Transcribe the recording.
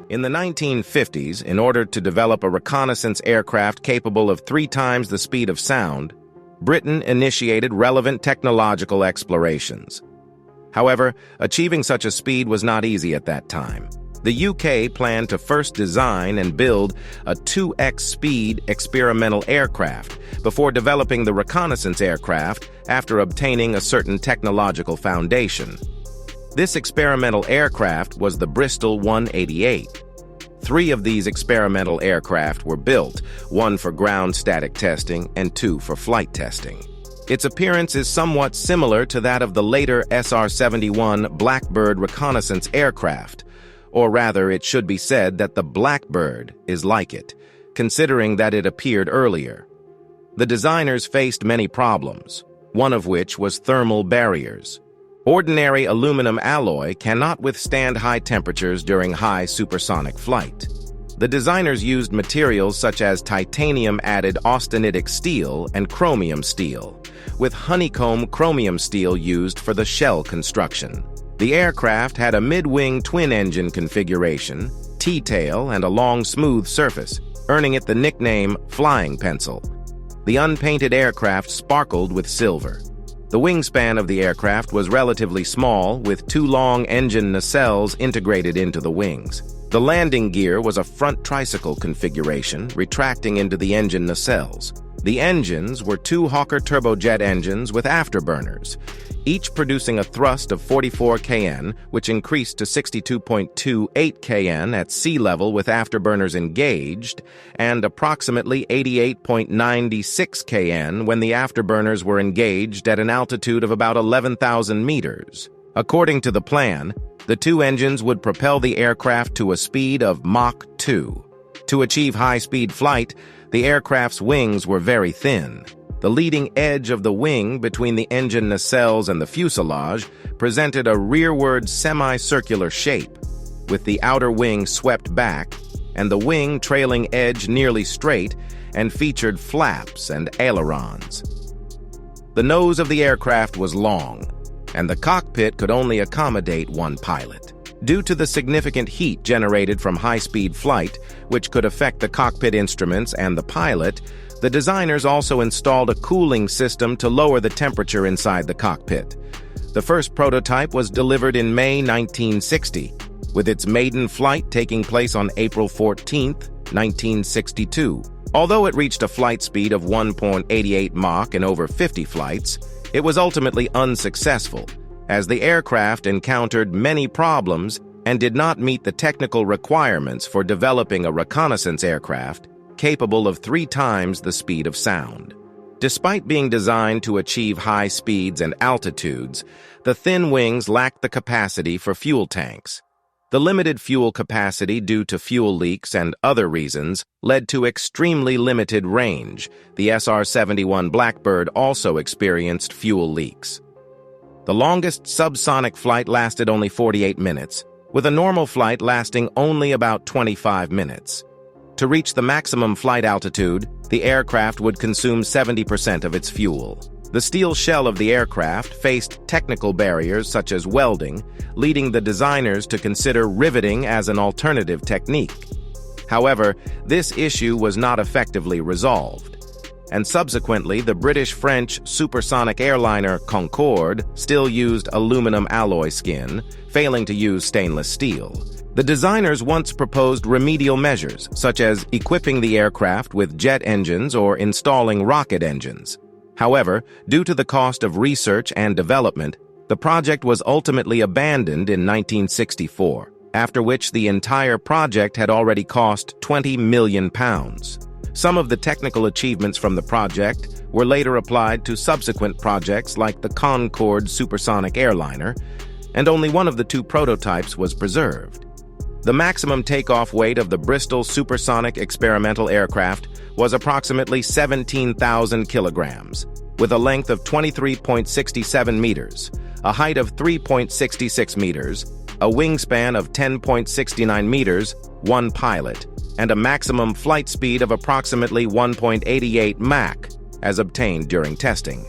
In the 1950s, in order to develop a reconnaissance aircraft capable of 3 times the speed of sound, Britain initiated relevant technological explorations. However, achieving such a speed was not easy at that time. The UK planned to first design and build a 2x speed experimental aircraft before developing the reconnaissance aircraft after obtaining a certain technological foundation. This experimental aircraft was the Bristol 188. 3 of these experimental aircraft were built, 1 for ground static testing and 2 for flight testing. Its appearance is somewhat similar to that of the later SR-71 Blackbird reconnaissance aircraft, or rather it should be said that the Blackbird is like it, considering that it appeared earlier. The designers faced many problems, one of which was thermal barriers. Ordinary aluminum alloy cannot withstand high temperatures during high supersonic flight. The designers used materials such as titanium-added austenitic steel and chromium steel, with honeycomb chromium steel used for the shell construction. The aircraft had a mid-wing twin-engine configuration, T-tail, and a long, smooth surface, earning it the nickname Flying Pencil. The unpainted aircraft sparkled with silver. The wingspan of the aircraft was relatively small, with 2 long engine nacelles integrated into the wings. The landing gear was a front tricycle configuration, retracting into the engine nacelles. The engines were 2 Hawker turbojet engines with afterburners, each producing a thrust of 44 kN, which increased to 62.28 kN at sea level with afterburners engaged, and approximately 88.96 kN when the afterburners were engaged at an altitude of about 11,000 meters. According to the plan, the 2 engines would propel the aircraft to a speed of Mach 2. To achieve high-speed flight, the aircraft's wings were very thin. The leading edge of the wing between the engine nacelles and the fuselage presented a rearward semicircular shape, with the outer wing swept back and the wing trailing edge nearly straight, and featured flaps and ailerons. The nose of the aircraft was long, and the cockpit could only accommodate 1 pilot. Due to the significant heat generated from high-speed flight, which could affect the cockpit instruments and the pilot, the designers also installed a cooling system to lower the temperature inside the cockpit. The first prototype was delivered in May 1960, with its maiden flight taking place on April 14, 1962. Although it reached a flight speed of 1.88 Mach in over 50 flights, it was ultimately unsuccessful, as the aircraft encountered many problems and did not meet the technical requirements for developing a reconnaissance aircraft capable of 3 times the speed of sound. Despite being designed to achieve high speeds and altitudes, the thin wings lacked the capacity for fuel tanks. The limited fuel capacity due to fuel leaks and other reasons led to extremely limited range. The SR-71 Blackbird also experienced fuel leaks. The longest subsonic flight lasted only 48 minutes, with a normal flight lasting only about 25 minutes. To reach the maximum flight altitude, the aircraft would consume 70% of its fuel. The steel shell of the aircraft faced technical barriers such as welding, leading the designers to consider riveting as an alternative technique. However, this issue was not effectively resolved, and subsequently the British-French supersonic airliner Concorde still used aluminum alloy skin, failing to use stainless steel. The designers once proposed remedial measures, such as equipping the aircraft with jet engines or installing rocket engines. However, due to the cost of research and development, the project was ultimately abandoned in 1964, after which the entire project had already cost £20 million. Some of the technical achievements from the project were later applied to subsequent projects like the Concorde supersonic airliner, and only one of the 2 prototypes was preserved. The maximum takeoff weight of the Bristol supersonic experimental aircraft was approximately 17,000 kilograms, with a length of 23.67 meters, a height of 3.66 meters, a wingspan of 10.69 meters, 1 pilot, and a maximum flight speed of approximately 1.88 Mach, as obtained during testing.